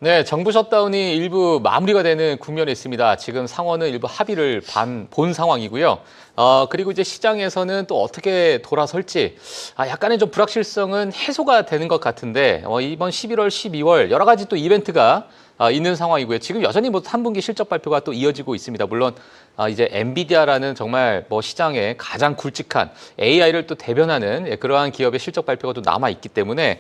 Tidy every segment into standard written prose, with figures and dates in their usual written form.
네, 정부 셧다운이 일부 마무리가 되는 국면에 있습니다. 지금 상원은 일부 합의를 본 상황이고요. 그리고 이제 시장에서는 또 어떻게 돌아설지 약간의 좀 불확실성은 해소가 되는 것 같은데 이번 11월, 12월 여러 가지 또 이벤트가 있는 상황이고요. 지금 여전히 뭐 3분기 실적 발표가 또 이어지고 있습니다. 물론 이제 엔비디아라는 정말 뭐 시장에 가장 굵직한 AI를 또 대변하는 그러한 기업의 실적 발표가 또 남아 있기 때문에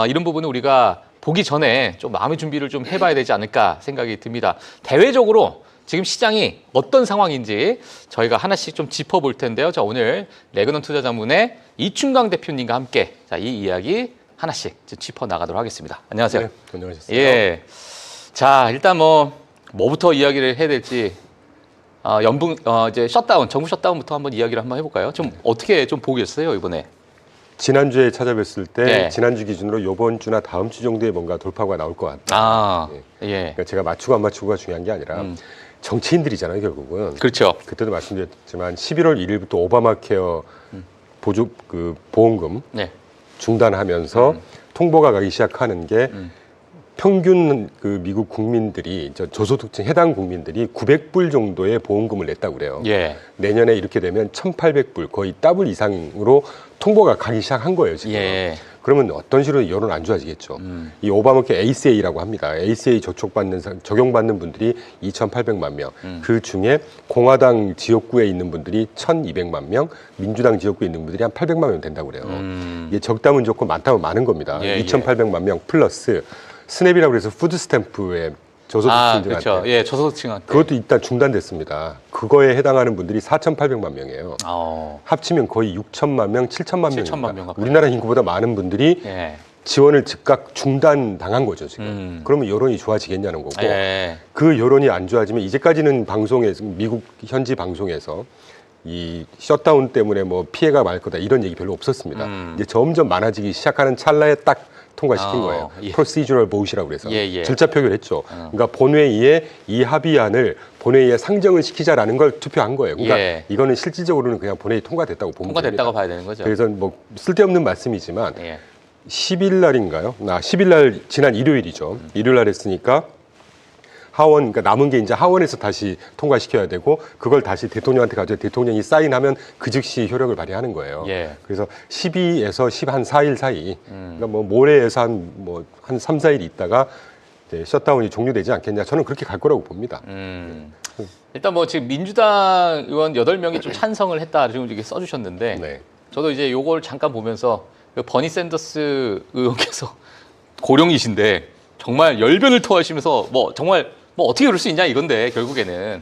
이런 부분은 우리가 보기 전에 좀 마음의 준비를 좀 해봐야 되지 않을까 생각이 듭니다. 대외적으로 지금 시장이 어떤 상황인지 저희가 하나씩 좀 짚어볼 텐데요. 자, 오늘 레그넌 투자자문의 이춘강 대표님과 함께 이 이야기 하나씩 짚어 나가도록 하겠습니다. 안녕하세요. 네, 안녕하셨어요. 예. 자, 일단 뭐부터 이야기를 해야 될지 이제 셧다운, 정부 셧다운부터 한번 이야기를 한번 해볼까요? 좀 어떻게 좀 보고 계세요, 이번에? 지난주에 찾아뵀을 때 네. 지난주 기준으로 이번 주나 다음 주 정도에 뭔가 돌파가 나올 것 같다. 예. 그러니까 제가 맞추고 안 맞추고가 중요한 게 아니라 정치인들이잖아요, 결국은. 그렇죠. 그때도 말씀드렸지만 11월 1일부터 오바마 케어 보험금 네. 중단하면서 통보가 가기 시작하는 게 평균 미국 국민들이 저소득층 해당 국민들이 900불 정도의 보험금을 냈다고 그래요. 예. 내년에 이렇게 되면 1,800불 거의 더블 이상으로 통보가 가기 시작한 거예요, 지금. 예. 그러면 어떤 식으로 여론 안 좋아지겠죠. 이 오바마케어 ACA라고 합니다. ACA 적용받는 분들이 2,800만 명. 그 중에 공화당 지역구에 있는 분들이 1,200만 명, 민주당 지역구에 있는 분들이 한 800만 명 된다고 그래요. 이게 적다면 적고 많다면 많은 겁니다. 예, 2,800만 명 플러스 스냅이라고 해서 푸드 스탬프에 저소득층들한테. 그렇죠. 예, 저소득층한테. 그것도 일단 중단됐습니다. 그거에 해당하는 분들이 4,800만 명이에요. 합치면 거의 6천만 명, 7천만 명입니다. 우리나라 인구보다 많은 분들이 지원을 즉각 중단당한 거죠, 지금. 그러면 여론이 좋아지겠냐는 거고. 그 여론이 안 좋아지면 이제까지는 미국 현지 방송에서 이 셧다운 때문에 뭐 피해가 많을 거다 이런 얘기 별로 없었습니다. 이제 점점 많아지기 시작하는 찰나에 딱 통과시킨 거예요. Procedural vote이라고 그래서 절차 표결했죠. 그러니까 본회의에 이 합의안을 본회의에 상정을 시키자라는 걸 투표한 거예요. 그러니까 이거는 실질적으로는 그냥 본회의 통과됐다고 보면 통과됐다고 봐야 되는 거죠. 그래서 뭐 쓸데없는 말씀이지만 10일 날인가요? 10일 날 지난 일요일이죠. 일요일 날 했으니까 하원, 그러니까 남은 게 이제 하원에서 다시 통과시켜야 되고 그걸 다시 대통령한테 가져야 대통령이 사인하면 그 즉시 효력을 발휘하는 거예요. 그래서 12에서 14일 사이, 그러니까 뭐 모레에서 한 3, 4일 있다가 이제 셧다운이 종료되지 않겠냐. 저는 그렇게 갈 거라고 봅니다. 일단 뭐 지금 민주당 의원 8명이 좀 찬성을 했다 지금 이렇게 써주셨는데 저도 이제 요걸 잠깐 보면서 버니 샌더스 의원께서 고령이신데 정말 열변을 토하시면서 정말 어떻게 그럴 수 있냐 이건데 결국에는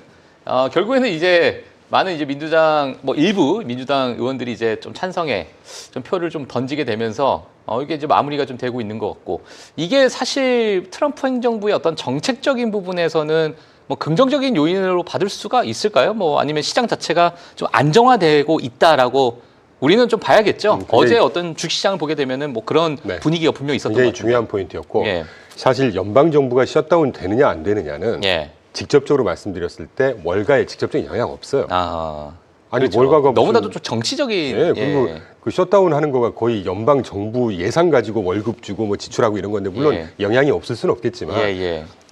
이제 많은 이제 민주당 일부 민주당 의원들이 이제 좀 찬성에 좀 표를 좀 던지게 되면서 이게 이제 마무리가 좀 되고 있는 것 같고 이게 사실 트럼프 행정부의 어떤 정책적인 부분에서는 긍정적인 요인으로 받을 수가 있을까요? 아니면 시장 자체가 좀 안정화되고 있다라고 우리는 좀 봐야겠죠. 어제 어떤 주식시장을 보게 되면은 그런 분위기가 분명히 있었던 것 같아요. 굉장히 중요한 포인트였고 사실 연방 정부가 셔다운 되느냐 안 되느냐는 직접적으로 말씀드렸을 때 월가에 직접적인 영향 없어요. 아니 그렇죠. 월가가 너무나도 좀 정치적인 그리고 그 셧다운 하는 거가 거의 연방 정부 예산 가지고 월급 주고 지출하고 이런 건데 물론 영향이 없을 수는 없겠지만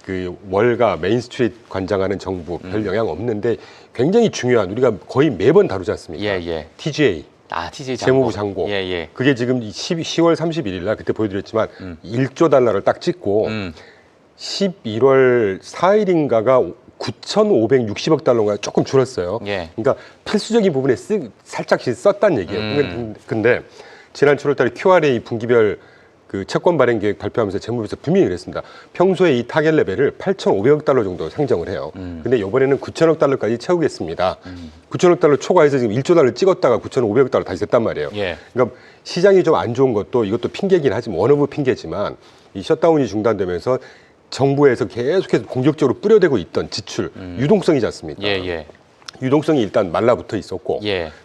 그 월가 메인스트리트 관장하는 정부 별 영향 없는데 굉장히 중요한 우리가 거의 매번 다루지 않습니까? TGA. TGA 재무부 장고. 그게 지금 10월 31일 날 그때 보여드렸지만 1조 달러를 딱 찍고 11월 4일인가가 9,560억 달러가 조금 줄었어요. 그러니까 필수적인 부분에 살짝씩 썼다는 얘기예요. 근데 지난 7월 달에 QRA 분기별 그 채권 발행 계획 발표하면서 재무부에서 분명히 그랬습니다. 평소에 이 타겟 레벨을 8,500억 달러 정도 상정을 해요. 근데 이번에는 9천억 달러까지 채우겠습니다. 9천억 달러 초과해서 지금 1조 달러 찍었다가 9,500억 달러 다시 됐단 말이에요. 그러니까 시장이 좀 안 좋은 것도 이것도 핑계긴 하지만 원 오브 핑계지만 이 셧다운이 중단되면서 정부에서 계속해서 공격적으로 뿌려대고 있던 지출 유동성이지 않습니까? 유동성이 일단 말라붙어 있었고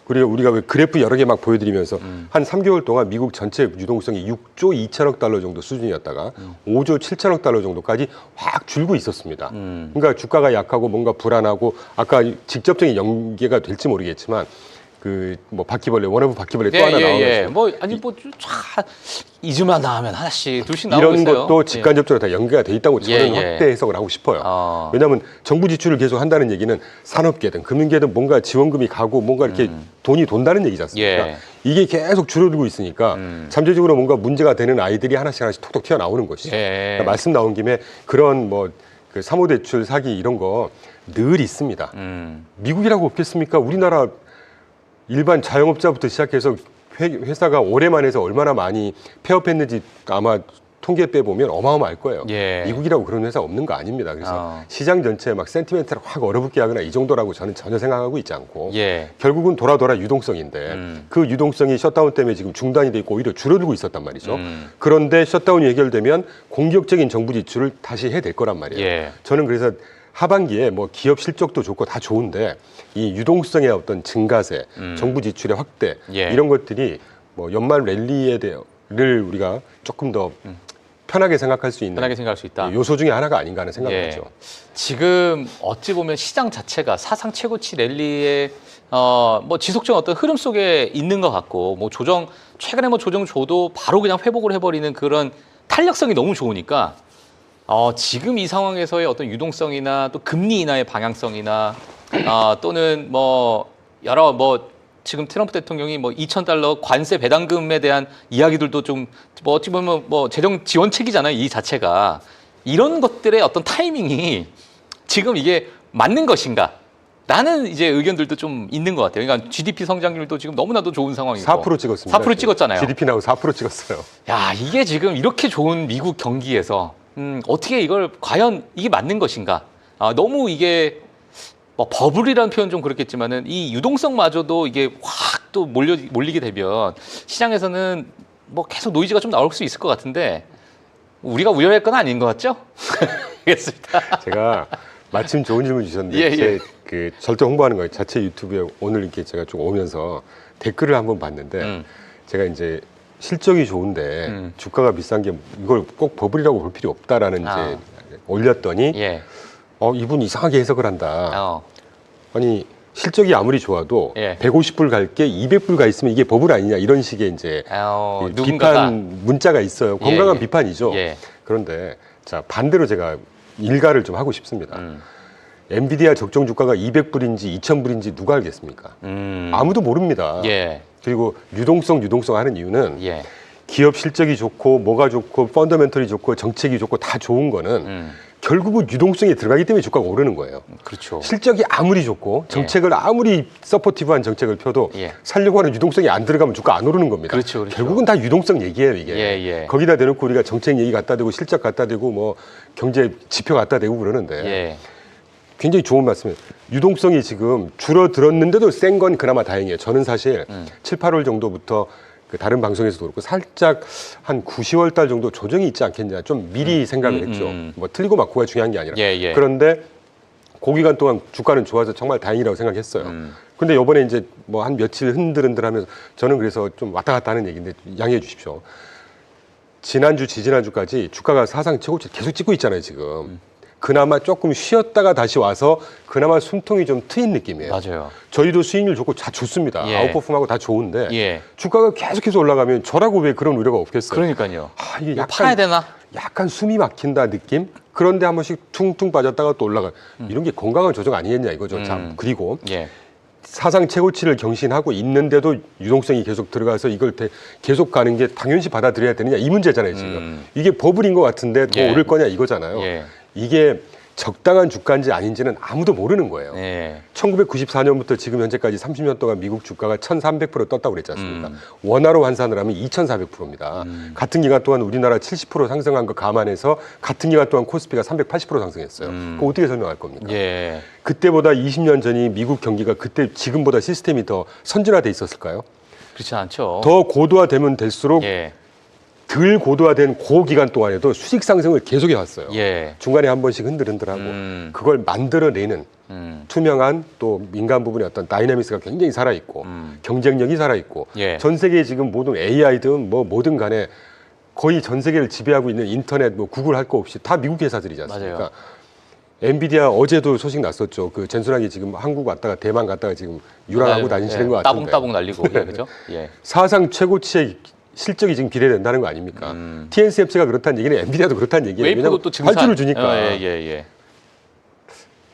그리고 우리가 그래프 여러 개 막 보여드리면서 한 3개월 동안 미국 전체 유동성이 6조 2천억 달러 정도 수준이었다가 5조 7천억 달러 정도까지 확 줄고 있었습니다. 그러니까 주가가 약하고 뭔가 불안하고 아까 직접적인 연계가 될지 모르겠지만 그 뭐 바퀴벌레 원어브 바퀴벌레 또 하나 나오는 뭐 아니 뭐쫙 잊으면 나오면 하나씩 둘씩 나오고 이런 있어요. 것도 직간접적으로 다 연계가 돼 있다고 저는 확대 해석을 하고 싶어요. 왜냐하면 정부 지출을 계속 한다는 얘기는 산업계든 금융계든 뭔가 지원금이 가고 뭔가 이렇게 돈이 돈다는 얘기지 않습니까? 이게 계속 줄어들고 있으니까 잠재적으로 뭔가 문제가 되는 아이들이 하나씩 톡톡 튀어나오는 것이죠. 그러니까 말씀 나온 김에 그런 뭐 그 사모대출 사기 이런 거 늘 있습니다. 미국이라고 없겠습니까? 우리나라 일반 자영업자부터 시작해서 회사가 올해만 해서 얼마나 많이 폐업했는지 아마 통계 빼보면 어마어마할 거예요. 미국이라고 그런 회사 없는 거 아닙니다. 그래서 시장 전체에 막 센티멘트를 확 얼어붙게 하거나 이 정도라고 저는 전혀 생각하고 있지 않고 결국은 돌아 유동성인데 그 유동성이 셧다운 때문에 지금 중단이 돼 있고 오히려 줄어들고 있었단 말이죠. 그런데 셧다운이 해결되면 공격적인 정부 지출을 다시 해야 될 거란 말이에요. 저는 그래서 하반기에 뭐 기업 실적도 좋고 다 좋은데 이 유동성의 어떤 증가세, 정부 지출의 확대 이런 것들이 뭐 연말 랠리를 우리가 조금 더 편하게 생각할 수 있는 요소 중에 하나가 아닌가 하는 생각이죠. 지금 어찌 보면 시장 자체가 사상 최고치 랠리의 뭐 지속적인 어떤 흐름 속에 있는 것 같고 뭐 최근에 뭐 조정 줘도 바로 그냥 회복을 해버리는 그런 탄력성이 너무 좋으니까 지금 이 상황에서의 어떤 유동성이나 또 금리 인하의 방향성이나 또는 뭐 여러 뭐 지금 트럼프 대통령이 뭐 $2,000 관세 배당금에 대한 이야기들도 좀 뭐 어찌 보면 뭐 재정 지원책이잖아요. 이 자체가 이런 것들의 어떤 타이밍이 지금 이게 맞는 것인가? 라는 이제 의견들도 좀 있는 것 같아요. 그러니까 GDP 성장률도 지금 너무나도 좋은 상황이고 4% 찍었습니다. 4% 찍었잖아요. GDP 나고 4% 찍었어요. 야, 이게 지금 이렇게 좋은 미국 경기에서 어떻게 이걸 과연 이게 맞는 것인가? 너무 이게 뭐 버블이라는 표현 좀 그렇겠지만은 이 유동성마저도 이게 확 또 몰리게 되면 시장에서는 뭐 계속 노이즈가 좀 나올 수 있을 것 같은데 우리가 우려할 건 아닌 것 같죠? 알겠습니다. 제가 마침 좋은 질문 주셨는데 제 그 절대 홍보하는 거예요. 자체 유튜브에 오늘 이렇게 제가 좀 오면서 댓글을 한번 봤는데 제가 이제 실적이 좋은데 주가가 비싼 게 이걸 꼭 버블이라고 볼 필요 없다라는 이제 올렸더니 이분 이상하게 해석을 한다. 아니 실적이 아무리 좋아도 150불 갈 게 200불 가 있으면 이게 버블 아니냐 이런 식의 이제 비판 문자가 있어요. 건강한 비판이죠. 그런데 자 반대로 제가 일가를 좀 하고 싶습니다. 엔비디아 적정 주가가 200불인지 2000불인지 누가 알겠습니까? 아무도 모릅니다. 그리고 유동성 하는 이유는 기업 실적이 좋고 뭐가 좋고 펀더멘털이 좋고 정책이 좋고 다 좋은 거는 결국은 유동성이 들어가기 때문에 주가가 오르는 거예요. 그렇죠. 실적이 아무리 좋고 정책을 아무리 서포티브한 정책을 펴도 살려고 하는 유동성이 안 들어가면 주가 안 오르는 겁니다. 그렇죠. 결국은 다 유동성 얘기예요, 이게. 거기다 대놓고 우리가 정책 얘기 갖다 대고 실적 갖다 대고 뭐 경제 지표 갖다 대고 그러는데 굉장히 좋은 말씀이에요. 유동성이 지금 줄어들었는데도 센 건 그나마 다행이에요. 저는 사실 7, 8월 정도부터 그 다른 방송에서도 그렇고 살짝 한 9, 10월 달 정도 조정이 있지 않겠냐 좀 미리 생각을 했죠. 뭐 틀리고 맞고가 중요한 게 아니라. 그런데 그 기간 동안 주가는 좋아서 정말 다행이라고 생각했어요. 근데 이번에 이제 뭐 한 며칠 흔들흔들하면서 저는 그래서 좀 왔다 갔다 하는 얘기인데 양해해 주십시오. 지난주, 지지난주까지 주가가 사상 최고치 계속 찍고 있잖아요, 지금. 그나마 조금 쉬었다가 다시 와서 그나마 숨통이 좀 트인 느낌이에요. 맞아요. 저희도 수익률 좋고 다 좋습니다. 아웃퍼폼하고 다 좋은데 주가가 계속해서 올라가면 저라고 왜 그런 우려가 없겠어요. 그러니까요. 이게 약간 팔아야 되나? 약간 숨이 막힌다 느낌? 그런데 한 번씩 퉁퉁 빠졌다가 또 올라가. 이런 게 건강한 조정 아니겠냐 이거죠. 자, 그리고 사상 최고치를 경신하고 있는데도 유동성이 계속 들어가서 이걸 계속 가는 게 당연시 받아들여야 되느냐 이 문제잖아요 지금. 이게 버블인 것 같은데 더 오를 거냐 이거잖아요. 이게 적당한 주가인지 아닌지는 아무도 모르는 거예요. 1994년부터 지금 현재까지 30년 동안 미국 주가가 1,300% 떴다고 그랬지 않습니까? 원화로 환산을 하면 2,400%입니다. 같은 기간 동안 우리나라 70% 상승한 거 감안해서 같은 기간 동안 코스피가 380% 상승했어요. 그거 어떻게 설명할 겁니까? 그때보다 20년 전이 미국 경기가 그때 지금보다 시스템이 더 선진화돼 있었을까요? 그렇지 않죠. 더 고도화되면 될수록 덜 고도화된 그 기간 동안에도 수직 상승을 계속해 왔어요. 중간에 한 번씩 흔들흔들하고 그걸 만들어내는 투명한 또 민간 부분의 어떤 다이내미스가 굉장히 살아있고 경쟁력이 살아있고 전 세계 지금 모든 AI든 뭐든 간에 거의 전 세계를 지배하고 있는 인터넷 뭐 구글 할 거 없이 다 미국 회사들이지 않습니까? 엔비디아 어제도 소식 났었죠. 그 전순환이 지금 한국 왔다가 대만 갔다가 지금 유랑하고 다니시는 것 같은데. 따봉따봉 날리고, 예, 그죠? 예. 사상 최고치의 실적이 지금 비례된다는 거 아닙니까? TSMC가 그렇다는 얘기는 엔비디아도 그렇다는 얘기예요. 웨이프도 또 증산. 활주를 주니까. 예.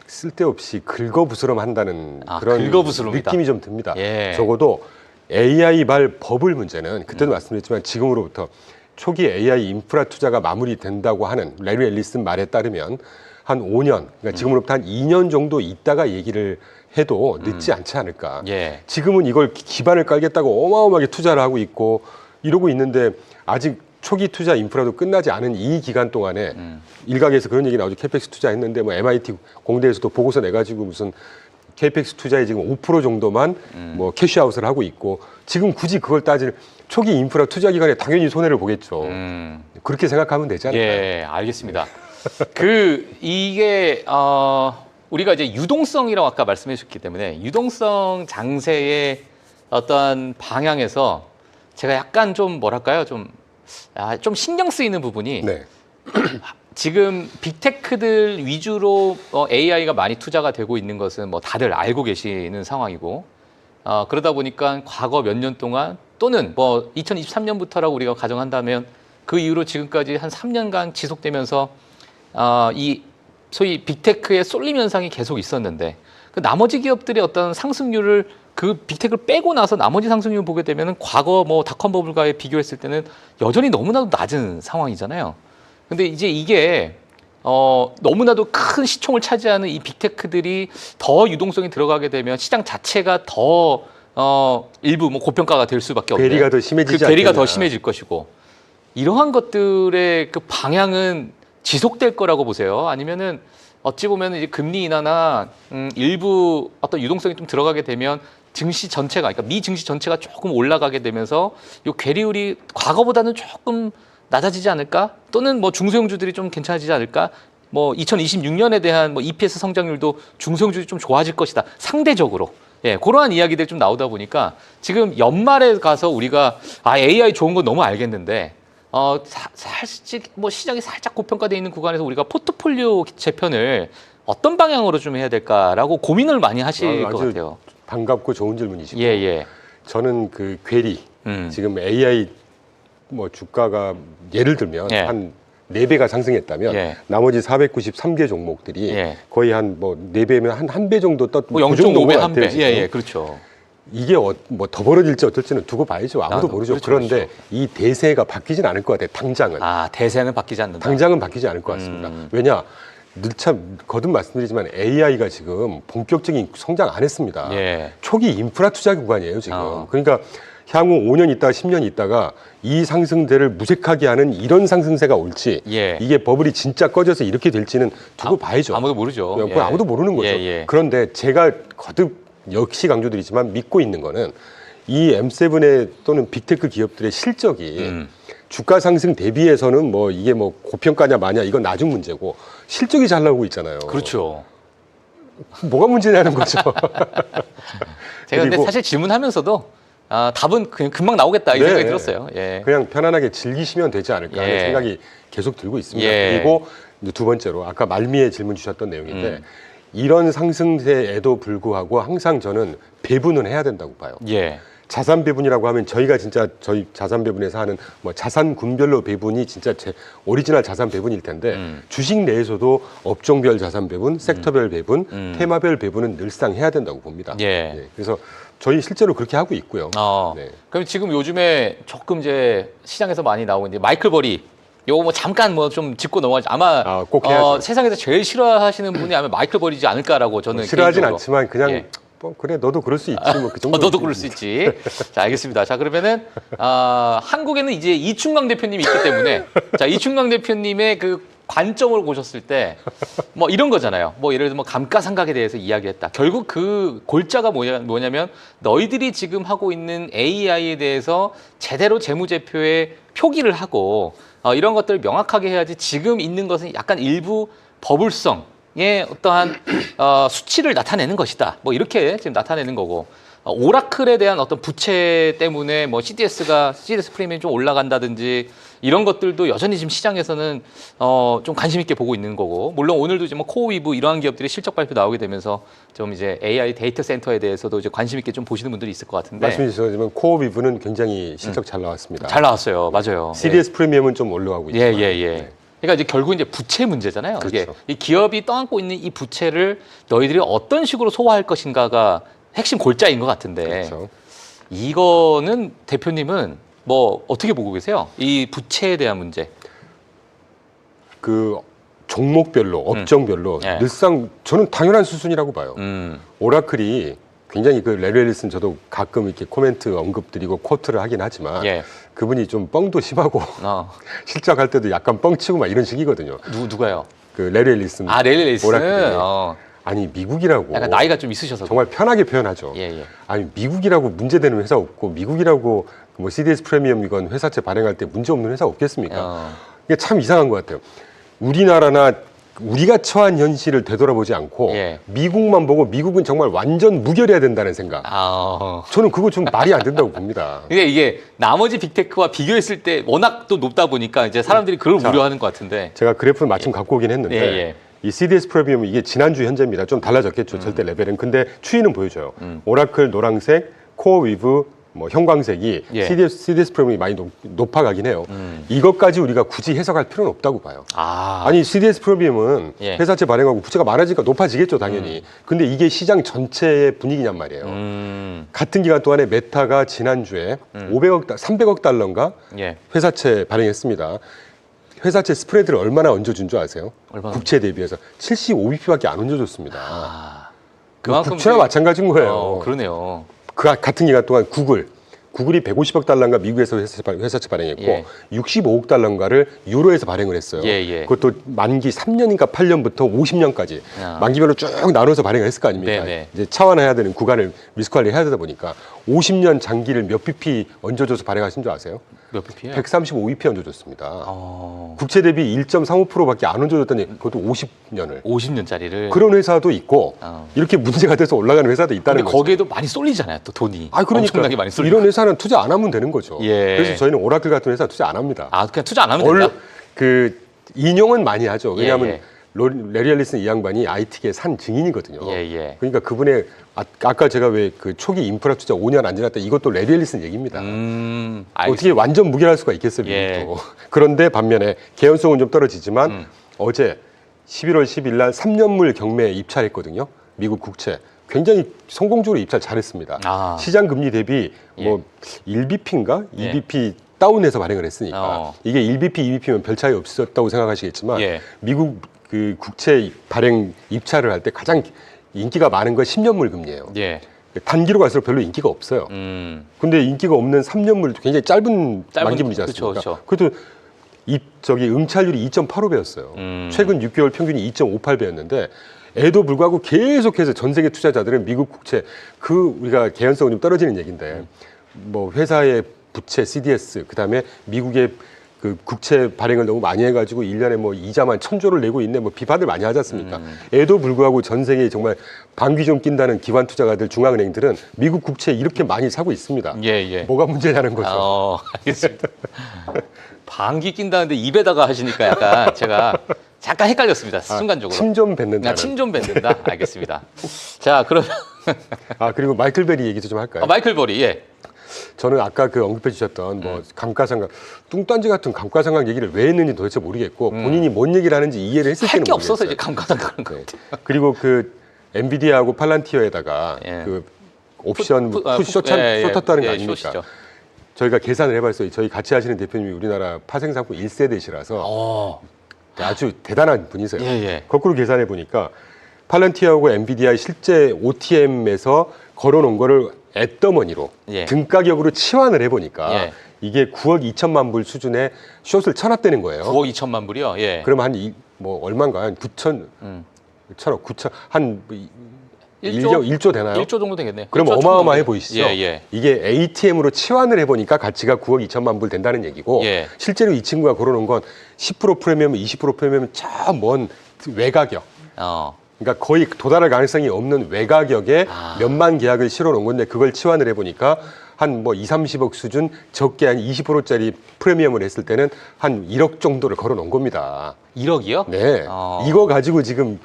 쓸데없이 긁어부스럼 한다는 그런 긁어부스럼이다. 느낌이 좀 듭니다. 예. 적어도 AI 발 버블 문제는 그때도 말씀드렸지만 지금으로부터 초기 AI 인프라 투자가 마무리된다고 하는 레리 앨리슨 말에 따르면 한 5년, 그러니까 지금으로부터 한 2년 정도 있다가 얘기를 해도 늦지 않지 않을까. 예. 지금은 이걸 기반을 깔겠다고 어마어마하게 투자를 하고 있고 이러고 있는데 아직 초기 투자 인프라도 끝나지 않은 이 기간 동안에 일각에서 그런 얘기 나오죠. 캐펙스 투자했는데 뭐 MIT 공대에서도 보고서 내가지고 무슨 캐펙스 투자에 지금 5% 정도만 뭐 캐시아웃을 하고 있고 지금 굳이 그걸 따질 초기 인프라 투자 기간에 당연히 손해를 보겠죠. 그렇게 생각하면 되지 않을까요? 예, 알겠습니다. 이게 우리가 이제 유동성이라고 아까 말씀해 주셨기 때문에 유동성 장세의 어떤 방향에서 제가 약간 좀 뭐랄까요? 좀 신경 쓰이는 부분이 네. 지금 빅테크들 위주로 AI가 많이 투자가 되고 있는 것은 뭐 다들 알고 계시는 상황이고 그러다 보니까 과거 몇 년 동안 또는 뭐 2023년부터라고 우리가 가정한다면 그 이후로 지금까지 한 3년간 지속되면서 이 소위 빅테크의 쏠림 현상이 계속 있었는데 그 나머지 기업들의 어떤 상승률을 그 빅테크를 빼고 나서 나머지 상승률을 보게 되면은 과거 뭐 닷컴 버블과에 비교했을 때는 여전히 너무나도 낮은 상황이잖아요. 근데 이제 이게 너무나도 큰 시총을 차지하는 이 빅테크들이 더 유동성이 들어가게 되면 시장 자체가 더 일부 뭐 고평가가 될 수밖에 없는 괴리가 더 심해지지 그 괴리가 않겠냐. 더 심해질 것이고 이러한 것들의 그 방향은 지속될 거라고 보세요? 아니면은 어찌 보면 이제 금리 인하나 일부 어떤 유동성이 좀 들어가게 되면 증시 전체가 그러니까 미 증시 전체가 조금 올라가게 되면서 이 괴리율이 과거보다는 조금 낮아지지 않을까? 또는 뭐 중소형주들이 좀 괜찮아지지 않을까? 뭐 2026년에 대한 뭐 EPS 성장률도 중소형주들이 좀 좋아질 것이다. 상대적으로. 예, 그러한 이야기들이 좀 나오다 보니까 지금 연말에 가서 우리가 AI 좋은 건 너무 알겠는데 사실 뭐 시장이 살짝 고평가되어 있는 구간에서 우리가 포트폴리오 재편을 어떤 방향으로 좀 해야 될까라고 고민을 많이 하실 것 같아요. 반갑고 좋은 질문이시고 예. 저는 그 괴리 지금 AI 뭐 주가가 예를 들면 예. 한 4배가 상승했다면 예. 나머지 493개 종목들이 예. 거의 한 뭐 4배면 한 배 정도 떴 뭐 0.5배 한 배. 예, 그렇죠. 이게 뭐 더 벌어질지 어떨지는 두고 봐야죠. 아무도 모르죠. 그렇죠, 그런데 그렇죠. 이 대세가 바뀌진 않을 것 같아요. 당장은. 대세는 바뀌지 않는다. 당장은 바뀌지 않을 것 같습니다. 왜냐? 늘 참 거듭 말씀드리지만 AI가 지금 본격적인 성장 안 했습니다. 예. 초기 인프라 투자 구간이에요, 지금. 그러니까 향후 5년 있다가 10년 있다가 이 상승세를 무색하게 하는 이런 상승세가 올지 예. 이게 버블이 진짜 꺼져서 이렇게 될지는 두고 봐야죠. 아무도 모르죠. 그건 아무도 모르는 거죠. 예. 그런데 제가 거듭 역시 강조드리지만 믿고 있는 거는 이 M7의 또는 빅테크 기업들의 실적이 주가 상승 대비해서는 뭐 이게 뭐 고평가냐 마냐 이건 나중 문제고 실적이 잘 나오고 있잖아요. 그렇죠. 뭐가 문제냐는 거죠. 제가 근데 그리고 사실 질문하면서도 답은 그냥 금방 나오겠다 이 네. 생각이 들었어요. 예. 그냥 편안하게 즐기시면 되지 않을까 하는 예. 생각이 계속 들고 있습니다. 예. 그리고 이제 두 번째로 아까 말미에 질문 주셨던 내용인데 이런 상승세에도 불구하고 항상 저는 배분은 해야 된다고 봐요. 예. 자산 배분이라고 하면 저희가 진짜 저희 자산 배분에서 하는 뭐 자산 군별로 배분이 진짜 제 오리지널 자산 배분일 텐데 주식 내에서도 업종별 자산 배분, 섹터별 배분, 테마별 배분은 늘상 해야 된다고 봅니다. 예. 그래서 저희 실제로 그렇게 하고 있고요. 네. 그럼 지금 요즘에 조금 이제 시장에서 많이 나오고 이제 마이클 버리 요거 뭐 잠깐 뭐 좀 짚고 넘어가지 아마 꼭 해야죠. 세상에서 제일 싫어하시는 분이 아마 마이클 버리지 않을까라고 저는 싫어하진 개인적으로. 않지만 그냥 예. 뭐 그래 너도 그럴 수 있지 뭐 그 정도. 너도 그럴 수 있지. 자, 알겠습니다. 자, 그러면은 한국에는 이제 이충강 대표님이 있기 때문에 자, 이충강 대표님의 그 관점을 보셨을 때 뭐 이런 거잖아요. 뭐 예를 들어 뭐 감가상각에 대해서 이야기했다. 결국 그 골자가 뭐냐면 너희들이 지금 하고 있는 AI에 대해서 제대로 재무제표에 표기를 하고 이런 것들을 명확하게 해야지 지금 있는 것은 약간 일부 버블성의 어떠한 수치를 나타내는 것이다. 뭐 이렇게 지금 나타내는 거고 오라클에 대한 어떤 부채 때문에 뭐 CDS 프리미엄이 좀 올라간다든지 이런 것들도 여전히 지금 시장에서는 좀 관심 있게 보고 있는 거고, 물론 오늘도 이제 뭐 코어위브 이러한 기업들이 실적 발표 나오게 되면서 좀 이제 AI 데이터 센터에 대해서도 이제 관심 있게 좀 보시는 분들이 있을 것 같은데. 말씀해 주셨지만 코어위브는 굉장히 실적 잘 나왔습니다. 잘 나왔어요. 맞아요. CDS 프리미엄은 좀 올라가고 있죠. 네. 그러니까 이제 결국 이제 부채 문제잖아요. 그렇죠. 이게 이 기업이 떠안고 있는 이 부채를 너희들이 어떤 식으로 소화할 것인가가 핵심 골자인 것 같은데, 그렇죠. 이거는 대표님은 뭐 어떻게 보고 계세요? 이 부채에 대한 문제. 그 종목별로, 업종별로 예. 늘상 저는 당연한 수준이라고 봐요. 오라클이 굉장히 그 레리 앨리슨 저도 가끔 이렇게 코멘트 언급드리고 코트를 하긴 하지만 예. 그분이 좀 뻥도 심하고 실적할 때도 약간 뻥치고 막 이런 식이거든요. 누가요? 그 레리 앨리슨. 레리 앨리슨. 오라클이. 아니 미국이라고 약간 나이가 좀 있으셔서 정말 편하게 표현하죠. 예. 아니 미국이라고 문제되는 회사 없고, 미국이라고 뭐 CDS 프리미엄이건 회사채 발행할 때 문제 없는 회사 없겠습니까? 이게 참 이상한 것 같아요. 우리나라나 우리가 처한 현실을 되돌아보지 않고 예. 미국만 보고 미국은 정말 완전 무결해야 된다는 생각. 저는 그거 좀 말이 안 된다고 봅니다. 이게 나머지 빅테크와 비교했을 때 워낙 또 높다 보니까 이제 사람들이 그걸 우려하는 것 같은데. 제가 그래프를 마침 갖고 오긴 했는데 예. 이 CDS 프리미엄 이게 지난주 현재입니다. 좀 달라졌겠죠. 절대 레벨은. 근데 추이는 보여줘요. 오라클 노란색, 코어위브 뭐 형광색이 예. CDS 프리미엄이 많이 높아가긴 해요. 이것까지 우리가 굳이 해석할 필요는 없다고 봐요. 아니 CDS 프리미엄은 예. 회사채 발행하고 부채가 많아지니까 높아지겠죠, 당연히. 근데 이게 시장 전체의 분위기냔 말이에요. 같은 기간 동안에 메타가 지난주에 300억 달러인가 예. 회사채 발행했습니다. 회사채 스프레드를 얼마나 얹어준 줄 아세요? 얼마나? 국채에 대비해서 75bp밖에 안 얹어줬습니다. 그만큼 국채와 마찬가지인 거예요. 그러네요. 그 같은 기간 동안 구글이 150억 달러인가 미국에서 회사채 발행했고 예. 65억 달러인가를 유로에서 발행을 했어요. 예. 그것도 만기 3년인가 8년부터 50년까지 만기별로 쭉 나눠서 발행을 했을 거 아닙니까? 네네. 이제 차환해야 되는 구간을 미스관리해야 되다 보니까 50년 장기를 몇 bp 얹어줘서 발행하신 줄 아세요? 몇 BP요? 135bp 얹어줬습니다. 국채 대비 1.35%밖에 안 얹어줬더니 그것도 50년을. 50년짜리를. 그런 회사도 있고 이렇게 문제가 돼서 올라가는 회사도 있다는 근데 거죠. 거기에도 많이 쏠리잖아요, 또 돈이. 그러니까 엄청나게 많이 쏠리고. 이런 회사는 투자 안 하면 되는 거죠. 예. 그래서 저희는 오라클 같은 회사 투자 안 합니다. 그냥 투자 안 하면 된다? 그 인용은 많이 하죠. 왜냐하면 예. 레리 앨리슨 이 양반이 IT계 산 증인이거든요. 예. 그러니까 그분의 아까 제가 왜 그 초기 인프라 투자 5년 안 지났다 이것도 레리 앨리슨 얘기입니다. 어떻게 완전 무결할 수가 있겠어요, 미국도. 그런데 반면에 개연성은 좀 떨어지지만 어제 11월 10일 날 3년물 경매에 입찰했거든요. 미국 국채. 굉장히 성공적으로 입찰 잘했습니다. 시장 금리 대비 뭐 1bp인가 2bp 다운해서 발행을 했으니까 이게 1bp, 2bp면 별 차이 없었다고 생각하시겠지만 미국 그 국채 발행 입찰을 할 때 가장 인기가 많은 건 10년물 금리예요. 단기로 갈수록 별로 인기가 없어요. 근데 인기가 없는 3년물 굉장히 짧은 만기물이지 않습니까? 그쵸. 그래도 응찰률이 2.85배였어요. 최근 6개월 평균이 2.58배였는데 에도 불구하고 계속해서 전 세계 투자자들은 미국 국채 우리가 개연성은 좀 떨어지는 얘기인데 뭐 회사의 부채 CDS 그다음에 미국의 그 국채 발행을 너무 많이 해가지고 1년에 뭐 이자만 1,000조를 내고 있네 뭐 비판을 많이 하지 않습니까? 에도 불구하고 전 세계에 정말 방귀 좀 낀다는 기관 투자가들 중앙은행들은 미국 국채 이렇게 많이 사고 있습니다. 뭐가 문제냐는 거죠. 알겠습니다. 방귀 낀다는데 입에다가 하시니까 약간 제가 잠깐 헷갈렸습니다. 순간적으로. 침 좀 뱉는다. 침 좀 뱉는다. 알겠습니다. 자, 그러면 그리고 마이클 베리 얘기도 좀 할까요? 마이클 베리. 저는 아까 그 언급해 주셨던 뭐 감가상각 뚱딴지 같은 감가상각 얘기를 왜 했는지 도대체 모르겠고 본인이 뭔 얘기를 하는지 이해를 했을 때는 모르겠어요. 할 게 없어서 이제 감가상각하는 것 같아요. 그리고 그 엔비디아하고 팔란티어에다가 그 옵션 풋 쏟았다는 거 아닙니까? 숏이죠. 저희가 계산을 해봤어요. 저희 같이 하시는 대표님이 우리나라 파생상품 1세대시라서 아주 대단한 분이세요. 거꾸로 계산해 보니까 팔란티어하고 엔비디아의 실제 OTM에서 걸어놓은 거를 앳더머니로 등가격으로 치환을 해보니까 이게 9억 2천만 불 수준의 숏을 쳐놨다는 거예요. 9억 2천만 불이요? 그러면 뭐 얼마인가? 한 9천억, 한 1조 되나요? 1조 정도 되겠네요. 그럼 어마어마해 보이시죠? 이게 ATM으로 치환을 해보니까 가치가 9억 2천만 불 된다는 얘기고 실제로 이 친구가 걸어놓은 건 10% 프리미엄, 20% 프리미엄 저 먼 외가격. 그러니까 거의 도달할 가능성이 없는 외가격에 몇만 계약을 실어 놓은 건데 그걸 치환을 해보니까 한 뭐 2, 30억 수준 적게 한 20%짜리 프리미엄을 했을 때는 한 1억 정도를 걸어 놓은 겁니다. 1억이요? 네. 이거 가지고 지금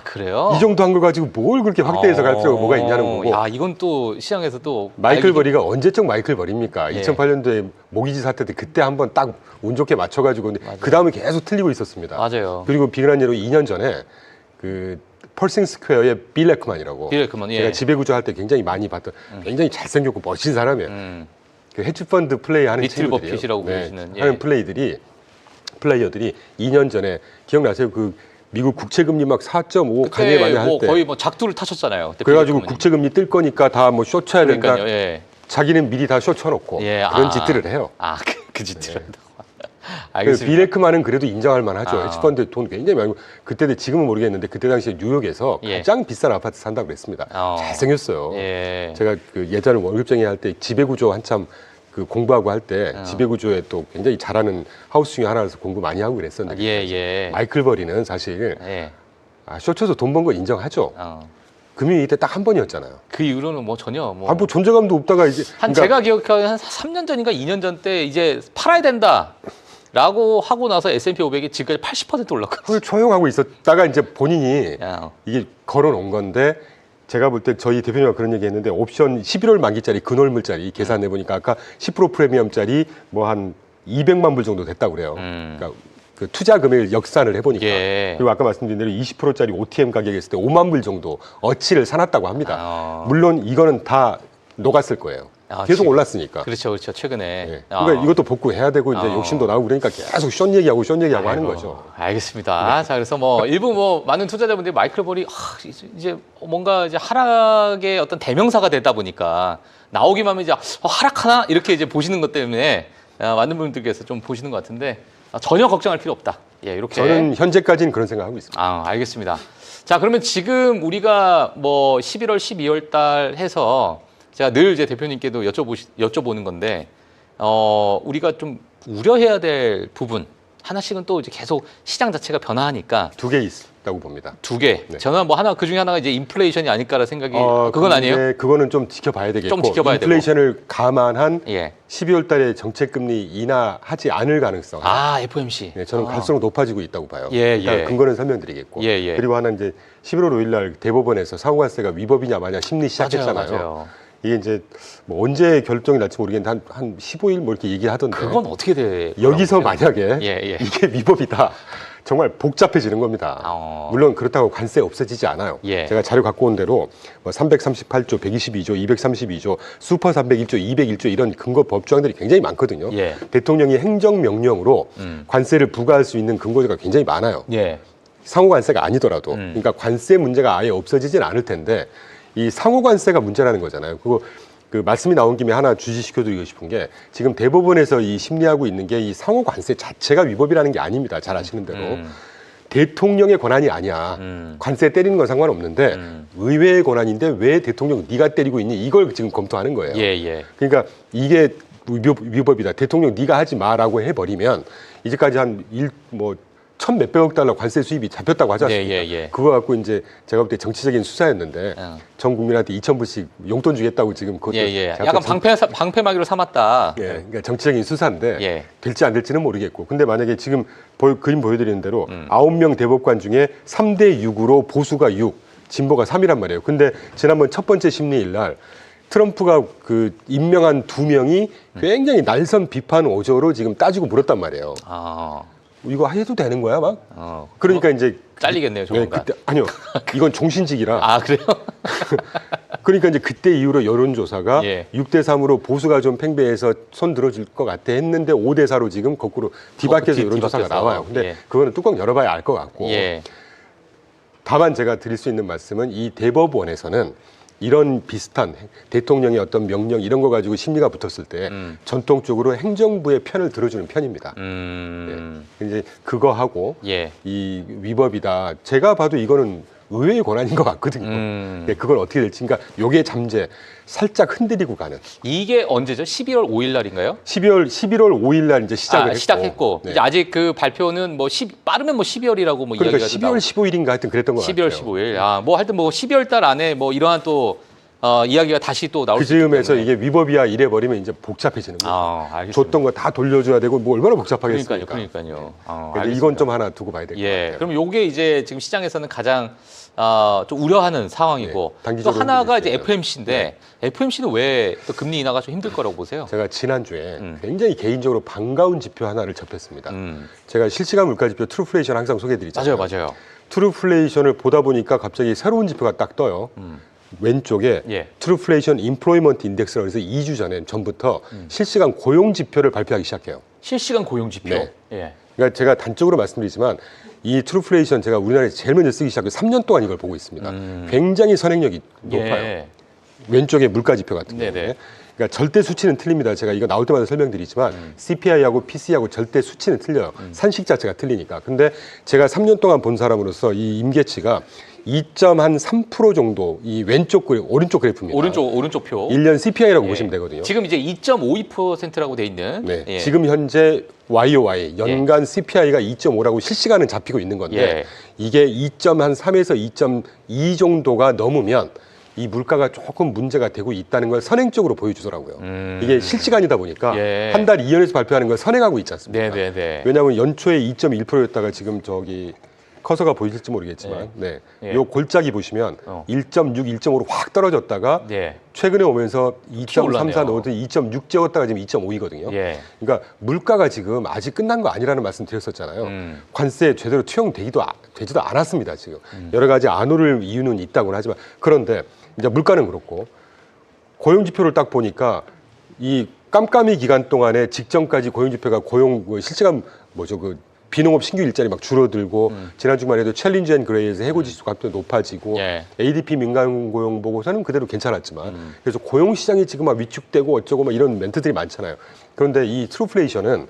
그래요? 이 정도 한 거 가지고 뭘 그렇게 확대해서 갈 필요가 뭐가 있냐는 거고. 야, 이건 또 시장에서 또 마이클 버리가 언제적 마이클 버리입니까? 예. 2008년도에 모기지 사태 때 그때 한번 딱 운 좋게 맞춰가지고 그 다음에 계속 틀리고 있었습니다. 맞아요. 그리고 비근한 예로 2년 전에 그 펄싱 스퀘어의 빌 레크만이라고. 빌 레크만, 예. 제가 지배구조 할 때 굉장히 많이 봤던 굉장히 잘생겼고 멋진 사람이에요. 그 헤지펀드 플레이하는 리틀 친구들이에요. 버핏이라고 부르시는, 예. 하는 플레이어들이 2년 전에 기억나세요? 그 미국 국채금리 막 4.5 가네 마네 할 때 거의 뭐 작두를 타셨잖아요. 그때 그래가지고 빌 레크만이. 국채금리 뜰 거니까 다 뭐 쇼 쳐야 된다. 그러니까요. 예. 자기는 미리 다 쇼 쳐놓고 그런 짓들을 해요. 그 짓들을 한다고. 그 알겠습니다. 비레크만은 그래도 인정할 만하죠. 헤지펀드 돈 굉장히 많이. 그때 지금은 모르겠는데 그때 당시에 뉴욕에서 예. 가장 비싼 아파트 산다고 그랬습니다. 잘생겼어요. 예. 제가 그 예전에 월급쟁이 할 때 지배구조 한참 그 공부하고 할 때 지배구조에 또 굉장히 잘하는 하우스 중에 하나라서 공부 많이 하고 그랬었는데 예. 마이클 버리는 사실 예. 쇼쳐서 돈 번 거 인정하죠. 금융위기 때 딱 한 번이었잖아요. 그 이후로는 뭐 전혀 뭐. 뭐 존재감도 없다가 이제 제가 기억하는 한 3년 전인가 2년 전 때 이제 팔아야 된다라고 하고 나서 S&P 500이 지금까지 80% 올랐거든요. 그걸 초용하고 있었다가 이제 본인이 야. 이게 걸어놓은 건데 제가 볼 때 저희 대표님과 그런 얘기 했는데 옵션 11월 만기짜리 근월물짜리 계산해 보니까 아까 10% 프리미엄짜리 뭐 한 200만 불 정도 됐다고 그래요. 그러니까 그 투자 금액을 역산을 해보니까 예. 그리고 아까 말씀드린 대로 20%짜리 OTM 가격이 있을 때 5만 불 정도 어치를 사놨다고 합니다. 물론 이거는 다 녹았을 거예요. 계속 지금. 올랐으니까. 그렇죠. 최근에. 네. 그러니까 이것도 복구해야 되고 이제 욕심도 나고 그러니까 계속 숏 얘기하고 하는 거죠. 알겠습니다. 자, 그래서 뭐 일부 뭐 많은 투자자분들이 마이클 볼이 이제 뭔가 이제 하락의 어떤 대명사가 되다 보니까 나오기만 하면 이제 하락하나 이렇게 이제 보시는 것 때문에 많은 분들께서 좀 보시는 것 같은데 전혀 걱정할 필요 없다. 예, 이렇게. 저는 현재까지는 그런 생각하고 있습니다. 알겠습니다. 자, 그러면 지금 우리가 뭐 11월, 12월 달 해서 제가 늘 이제 대표님께도 여쭤보는 건데, 우리가 좀 우려해야 될 부분, 하나씩은 또 이제 계속 시장 자체가 변화하니까. 2개 있다고 봅니다. 2개. 네. 저는 뭐 그 중에 하나가 이제 인플레이션이 아닐까라는 생각이, 그건 아니에요? 그거는 좀 지켜봐야 되겠고. 좀 지켜봐야 인플레이션을 감안한 예. 12월 달에 정책금리 인하하지 않을 가능성. FOMC. 네, 저는 갈수록 높아지고 있다고 봐요. 예, 일단 예. 근거는 설명드리겠고. 예. 그리고 하나 이제 11월 5일 날 대법원에서 상호관세가 위법이냐 마냐 심리 시작했잖아요. 맞아요. 이게 이제 뭐 언제 결정이 날지 모르겠는데 한 15일 뭐 이렇게 얘기하던데. 그건 어떻게 돼? 여기서 만약에 예. 이게 위법이다. 정말 복잡해지는 겁니다. 물론 그렇다고 관세 없어지지 않아요. 예. 제가 자료 갖고 온 대로 뭐 338조, 122조, 232조, 슈퍼 301조, 201조 이런 근거 법조항들이 굉장히 많거든요. 예. 대통령이 행정명령으로 관세를 부과할 수 있는 근거가 굉장히 많아요. 예. 상호 관세가 아니더라도. 그러니까 관세 문제가 아예 없어지진 않을 텐데 이 상호 관세가 문제라는 거잖아요. 그거 그 말씀이 나온 김에 하나 주시시켜드리고 싶은 게 지금 대법원에서 이 심리하고 있는 게 이 상호 관세 자체가 위법이라는 게 아닙니다. 잘 아시는 대로. 대통령의 권한이 아니야. 관세 때리는 건 상관없는데 의회의 권한인데 왜 대통령 네가 때리고 있니? 이걸 지금 검토하는 거예요. 예. 그러니까 이게 위법이다. 대통령 네가 하지 마라고 해버리면 이제까지 천 몇백억 달러 관세 수입이 잡혔다고 하지 않습니까? 예. 그거 갖고 이제 제가 볼 때 정치적인 수사였는데 전 국민한테 2,000불씩 용돈 주겠다고 지금 그것도 약간 방패막이로 삼았다. 예, 그러니까 정치적인 수사인데 예. 될지 안 될지는 모르겠고 근데 만약에 지금 그림 보여드리는 대로 9명 대법관 중에 3대 6으로 보수가 6, 진보가 3이란 말이에요. 근데 지난번 첫 번째 심리일 날 트럼프가 그 임명한 2명이 굉장히 날선 비판 오조로 지금 따지고 물었단 말이에요. 이거 해도 되는 거야, 막? 그러니까 이제 잘리겠네요, 조만간. 그때 아니요, 이건 종신직이라. 그래요? 그러니까 이제 그때 이후로 여론조사가 예. 6대 3으로 보수가 좀 팽배해서 손 들어줄 것 같아 했는데 5대 4로 지금 거꾸로 뒤바뀌어서 여론조사가 뒤바뀌어서. 나와요. 근데 예. 그거는 뚜껑 열어봐야 알 것 같고. 예. 다만 제가 드릴 수 있는 말씀은 이 대법원에서는 이런 비슷한 대통령의 어떤 명령 이런 거 가지고 심리가 붙었을 때 전통적으로 행정부의 편을 들어주는 편입니다. 네. 이제 그거 하고 예. 이 위법이다. 제가 봐도 이거는 의회의 권한인 것 같거든요. 그걸 어떻게 될지. 그러니까 요게 잠재 살짝 흔들리고 가는. 이게 언제죠? 12월 5일 날인가요? 11월 5일 날 이제 시작했고 네. 이제 아직 그 발표는 뭐 빠르면 뭐 12월이라고 뭐 그러니까 이야기가 12월 15일인가 하여튼 그랬던 것 12월 같아요. 15일. 뭐 하여튼 뭐 12월 달 안에 뭐 이러한 또 이야기가 다시 또 나올 수 있기 때문에. 그 즈음에서 이게 위법이야 이래 버리면 이제 복잡해지는 거예요. 알겠습니다. 줬던 거 다 돌려줘야 되고 뭐 얼마나 복잡하겠습니까? 그러니까요. 이건 좀 하나 두고 봐야 될 것 같아요. 그럼 요게 이제 지금 시장에서는 가장 좀 우려하는 상황이고 또 하나가 이제 FMC인데 FMC는 왜 또 금리 인하가 좀 힘들 거라고 보세요? 제가 지난주에 굉장히 개인적으로 반가운 지표 하나를 접했습니다. 제가 실시간 물가 지표 트루플레이션 항상 소개해드리잖아요. 맞아요. 트루플레이션을 보다 보니까 갑자기 새로운 지표가 딱 떠요. 왼쪽에 트루플레이션 인플로이먼트 인덱스라고 해서 2주 전에 전부터 실시간 고용 지표를 발표하기 시작해요. 실시간 고용 지표. 네. 그러니까 제가 단적으로 말씀드리지만 이 트루플레이션 제가 우리나라에서 제일 먼저 쓰기 시작해서 3년 동안 이걸 보고 있습니다. 굉장히 선행력이 높아요. 왼쪽에 물가 지표 같은 경우에. 그러니까 절대 수치는 틀립니다. 제가 이거 나올 때마다 설명드리지만 CPI하고 PC하고 절대 수치는 틀려요. 산식 자체가 틀리니까. 근데 제가 3년 동안 본 사람으로서 이 임계치가 2.3% 정도 이 왼쪽 오른쪽 그래프입니다. 오른쪽 표. 1년 CPI라고 보시면 되거든요. 지금 이제 2.52%라고 돼 있는. 네. 지금 현재 YOY 연간 CPI가 2.5라고 실시간은 잡히고 있는 건데 이게 2.3에서 2.2 정도가 넘으면 이 물가가 조금 문제가 되고 있다는 걸 선행적으로 보여주더라고요. 이게 실시간이다 보니까 한 달 이연에서 발표하는 걸 선행하고 있지 않습니까? 왜냐하면 연초에 2.1%였다가 지금 저기 커서가 보이실지 모르겠지만 요 골짜기 보시면 1.6, 1.5로 확 떨어졌다가 최근에 오면서 2.3, 4 넣었더니 2.6 찍었다가 지금 2.5이거든요. 그러니까 물가가 지금 아직 끝난 거 아니라는 말씀 드렸었잖아요. 관세 제대로 투영되지도 않았습니다. 지금 여러 가지 안 오를 이유는 있다고는 하지만 그런데 이제 물가는 그렇고 고용지표를 딱 보니까 이 깜깜이 기간 동안에 직전까지 고용지표가 실시간 비농업 신규 일자리 막 줄어들고 지난 주말에 해도 챌린지 앤 그레이에서 해고 지수가 갑자기 높아지고 ADP 민간 고용 보고서는 그대로 괜찮았지만 그래서 고용 시장이 지금 막 위축되고 어쩌고 막 이런 멘트들이 많잖아요. 그런데 이 트루플레이션은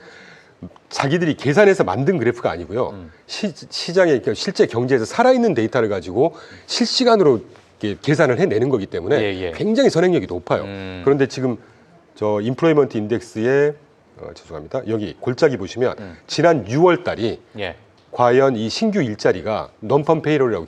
자기들이 계산해서 만든 그래프가 아니고요. 시장의 실제 경제에서 살아있는 데이터를 가지고 실시간으로 계산을 해내는 거기 때문에 굉장히 선행력이 높아요. 그런데 지금 저 인플로이먼트 인덱스에 죄송합니다. 여기 골짜기 보시면 지난 6월 달이 과연 이 신규 일자리가 넘펌 페이롤이라고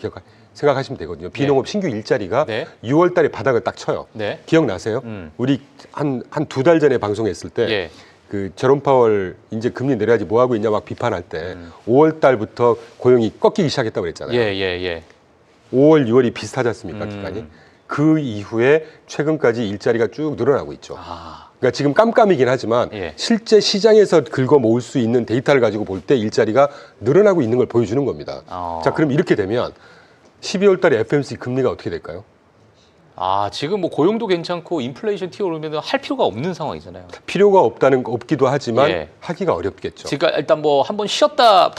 생각하시면 되거든요. 비농업 신규 일자리가 6월 달에 바닥을 딱 쳐요. 기억나세요? 우리 한 두 달 전에 방송했을 때 그 제롬 파월 이제 금리 내려야지 뭐 하고 있냐 막 비판할 때 5월 달부터 고용이 꺾이기 시작했다고 그랬잖아요. 5월, 6월이 비슷하지 않습니까? 기간이. 그 이후에 최근까지 일자리가 쭉 늘어나고 있죠. 그러니까 지금 깜깜이긴 하지만 실제 시장에서 긁어 모을 수 있는 데이터를 가지고 볼 때 일자리가 늘어나고 있는 걸 보여주는 겁니다. 자, 그럼 이렇게 되면 12월 달에 FMC 금리가 어떻게 될까요? 지금 뭐 고용도 괜찮고 인플레이션 튀어오르면 할 필요가 없는 상황이잖아요. 필요가 없기도 하지만 하기가 어렵겠죠. 그러니까 일단 뭐 한번 쉬었다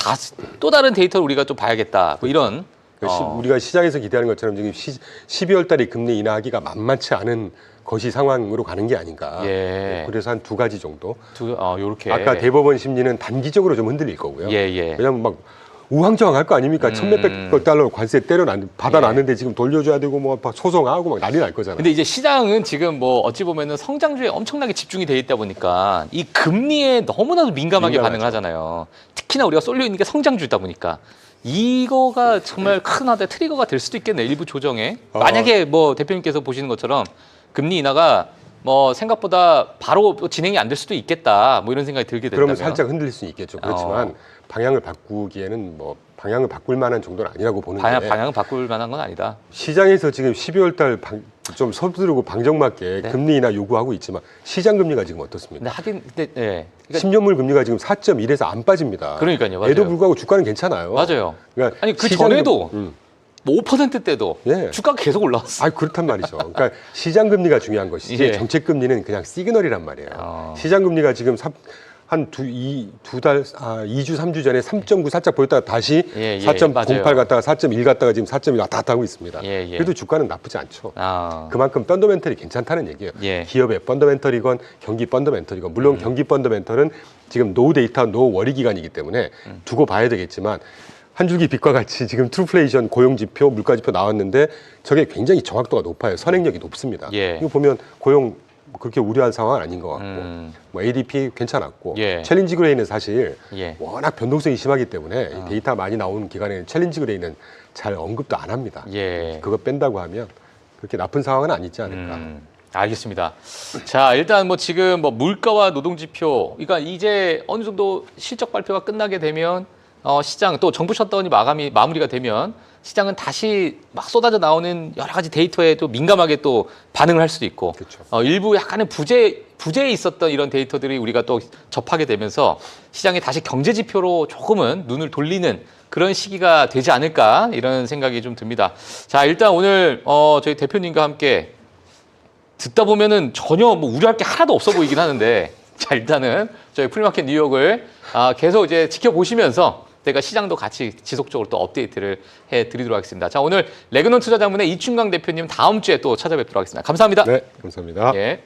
또 다른 데이터를 우리가 좀 봐야겠다. 뭐 이런. 우리가 시장에서 기대하는 것처럼 지금 12월 달에 금리 인하하기가 만만치 않은 것이 상황으로 가는 게 아닌가. 그래서 한 두 가지 정도. 요렇게. 아까 대법원 심리는 단기적으로 좀 흔들릴 거고요. 왜냐하면 막 우왕좌왕할 거 아닙니까? 천몇백 달러 관세 받아놨는데 지금 돌려줘야 되고 뭐 소송하고 막 난리 날 거잖아요. 근데 이제 시장은 지금 뭐 어찌 보면은 성장주에 엄청나게 집중이 돼 있다 보니까 이 금리에 너무나도 민감하게 반응하잖아요. 특히나 우리가 쏠려 있는 게 성장주다 보니까. 이거가 정말 큰 하나의 트리거가 될 수도 있겠네요. 일부 조정에. 만약에 뭐 대표님께서 보시는 것처럼 금리 인하가 뭐 생각보다 바로 진행이 안 될 수도 있겠다. 뭐 이런 생각이 들게 된다면. 그러면 살짝 흔들릴 수 있겠죠. 그렇지만 방향을 바꾸기에는 뭐 방향을 바꿀 만한 정도는 아니라고 보는데. 방향을 바꿀 만한 건 아니다. 시장에서 지금 12월 달 좀 서두르고 방정맞게 금리 인하 요구하고 있지만 시장 금리가 지금 어떻습니까? 그러니까 10년물 금리가 지금 4.1에서 안 빠집니다. 그러니까요. 맞아요. 에도 불구하고 주가는 괜찮아요. 맞아요. 그러니까 아니 그 전에도 뭐 5% 때도 주가가 계속 올라왔어. 그렇단 말이죠. 그러니까 시장 금리가 중요한 것이지 정책 금리는 그냥 시그널이란 말이에요. 시장 금리가 지금 한 2주, 3주 전에 3.9 살짝 보였다가 다시 4.08 갔다가 4.1 갔다가 지금 4.1 왔다 갔다 하고 있습니다. 그래도 주가는 나쁘지 않죠. 그만큼 펀더멘털이 괜찮다는 얘기예요. 기업의 펀더멘털이건 경기 펀더멘털이건 물론 경기 펀더멘털은 지금 노 데이터, 노 워리 기간이기 때문에 두고 봐야 되겠지만 한 줄기 빛과 같이 지금 트루플레이션 고용지표, 물가지표 나왔는데 저게 굉장히 정확도가 높아요. 선행력이 높습니다. 예. 이거 보면 고용 그렇게 우려할 상황은 아닌 것 같고 뭐 ADP 괜찮았고 예. 챌린지 그레이는 사실 예. 워낙 변동성이 심하기 때문에 어. 데이터 많이 나오는 기간에는 챌린지 그레이는 잘 언급도 안 합니다. 예. 그거 뺀다고 하면 그렇게 나쁜 상황은 아니지 않을까. 알겠습니다. 자, 일단 뭐 지금 뭐 물가와 노동지표, 그러니까 이제 어느 정도 실적 발표가 끝나게 되면 시장 또 정부 셧다운이 마무리가 되면 시장은 다시 막 쏟아져 나오는 여러 가지 데이터에 또 민감하게 또 반응을 할 수도 있고 그렇죠. 일부 약간의 부재에 있었던 이런 데이터들이 우리가 또 접하게 되면서 시장이 다시 경제 지표로 조금은 눈을 돌리는 그런 시기가 되지 않을까 이런 생각이 좀 듭니다. 자, 일단 오늘 저희 대표님과 함께 듣다 보면은 전혀 뭐 우려할 게 하나도 없어 보이긴 하는데 자, 일단은 저희 프리마켓 뉴욕을 계속 이제 지켜보시면서 제가 시장도 같이 지속적으로 또 업데이트를 해드리도록 하겠습니다. 자, 오늘 레그넌 투자자문의 이춘강 대표님 다음 주에 또 찾아뵙도록 하겠습니다. 감사합니다. 네, 감사합니다. 예.